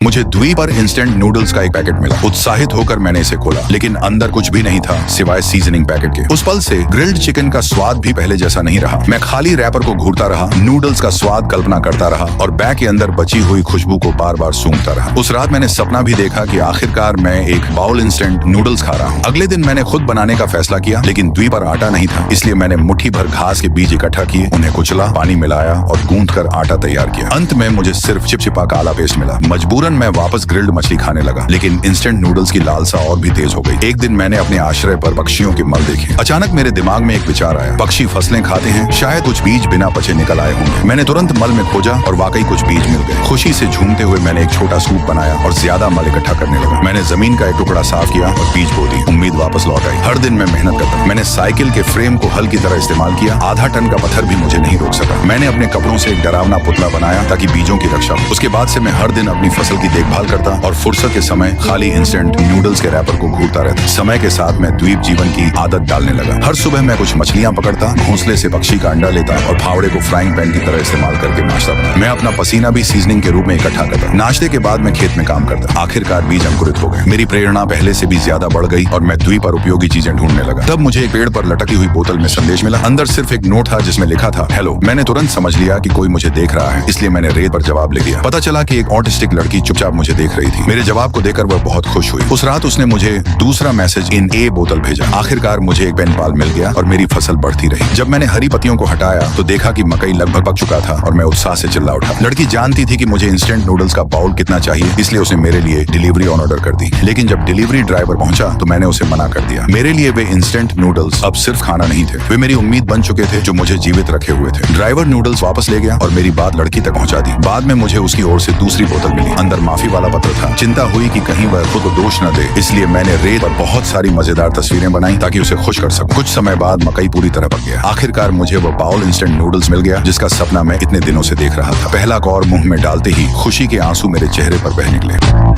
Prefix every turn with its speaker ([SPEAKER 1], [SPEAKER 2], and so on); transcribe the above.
[SPEAKER 1] मुझे द्वीप पर इंस्टेंट नूडल्स का एक पैकेट मिला। उत्साहित होकर मैंने इसे खोला, लेकिन अंदर कुछ भी नहीं था सिवाय सीजनिंग पैकेट के। उस पल से ग्रिल्ड चिकन का स्वाद भी पहले जैसा नहीं रहा। मैं खाली रैपर को घूरता रहा, नूडल्स का स्वाद कल्पना करता रहा और बैग के अंदर बची हुई खुशबू को बार बार सूंघता रहा। उस रात मैंने सपना भी देखा कि आखिरकार मैं एक बाउल इंस्टेंट नूडल्स खा रहा हूँ। अगले दिन मैंने खुद बनाने का फैसला किया, लेकिन द्वीप पर आटा नहीं था, इसलिए मैंने मुट्ठी भर घास के बीज इकट्ठा किए, उन्हें कुचला, पानी मिलाया और गूंथ कर आटा तैयार किया। अंत में मुझे सिर्फ चिपचिपा काला पेस्ट मिला। मजबूरन मैं वापस ग्रिल्ड मछली खाने लगा, लेकिन इंस्टेंट नूडल्स की लालसा और भी तेज हो गई। एक दिन मैंने अपने आश्रय पर पक्षियों के मल देखे। अचानक मेरे दिमाग में एक विचार आया, पक्षी फसलें खाते हैं, शायद कुछ बीज बिना पचे निकल आए होंगे। मैंने तुरंत मल में खोजा और वाकई कुछ बीज मिल गए। खुशी से झूमते हुए मैंने एक छोटा सूप बनाया और ज्यादा मल इकट्ठा करने लगा। मैंने जमीन का एक टुकड़ा साफ किया और बीज बो दी। उम्मीद वापस लौट आई। हर दिन मैं मेहनत करता। मैंने साइकिल के फ्रेम को हल की तरह इस्तेमाल किया। आधा टन का पत्थर भी मुझे नहीं रोक सका। मैंने अपने कपड़ों से एक डरावना पुतला बनाया ताकि बीजों की रक्षा हो। उसके बाद से मैं हर दिन अपनी फसल की देखभाल करता और फुर्सत के समय खाली इंस्टेंट नूडल्स के रैपर को घूरता रहता। समय के साथ मैं द्वीप जीवन की आदत डालने लगा। हर सुबह मैं कुछ मछलियां पकड़ता, घोंसले से पक्षी का अंडा लेता और फावड़े को फ्राइंग पैन की तरह इस्तेमाल करके नाश्ता बनाता। मैं अपना पसीना भी सीजनिंग के रूप में इकट्ठा करता। नाश्ते के बाद मैं खेत में काम करता। आखिरकार बीज अंकुरित हो गए। मेरी प्रेरणा पहले से भी ज्यादा बढ़ गई और मैं द्वीप पर उपयोगी चीजें ढूंढने लगा। तब मुझे एक पेड़ पर लटकी हुई बोतल में संदेश मिला। अंदर सिर्फ एक नोट था जिसमें लिखा था, हेलो। मैंने तुरंत समझ लिया कि कोई मुझे देख रहा है, इसलिए मैंने रेत पर जवाब लिख दिया। पता चला कि एक ऑटिस्टिक लड़की चुपचाप मुझे देख रही थी। मेरे जवाब को देखकर वह बहुत खुश हुई। उस रात उसने मुझे दूसरा मैसेज इन ए बोतल भेजा। आखिरकार मुझे एक पेन पाल मिल गया और मेरी फसल बढ़ती रही। जब मैंने हरी पत्तियों को हटाया तो देखा कि मकई लगभग पक चुका था और मैं उत्साह से चिल्ला उठा। लड़की जानती थी कि मुझे इंस्टेंट नूडल्स का बाउल कितना चाहिए, इसलिए उसने मेरे लिए डिलीवरी ऑन ऑर्डर कर दी। लेकिन जब डिलीवरी ड्राइवर पहुंचा तो मैंने उसे मना कर दिया। मेरे लिए वे इंस्टेंट नूडल्स अब सिर्फ खाना नहीं थे, वे मेरी उम्मीद बन चुके थे जो मुझे जीवित रखे हुए थे। ड्राइवर नूडल्स वापस ले गया और मेरी बात लड़की तक पहुंचा दी। बाद में मुझे उसकी ओर से दूसरी बोतल मिली। अंदर माफी वाला पत्र था। चिंता हुई कि कहीं वह खुद को दोष न दे, इसलिए मैंने रेत पर बहुत सारी मजेदार तस्वीरें बनाई ताकि उसे खुश कर सकूं। कुछ समय बाद मकई पूरी तरह पक गया। आखिरकार मुझे वो बाउल इंस्टेंट नूडल्स मिल गया जिसका सपना मैं इतने दिनों से देख रहा था। पहला कौर मुंह में डालते ही खुशी के आंसू मेरे चेहरे पर बह निकले।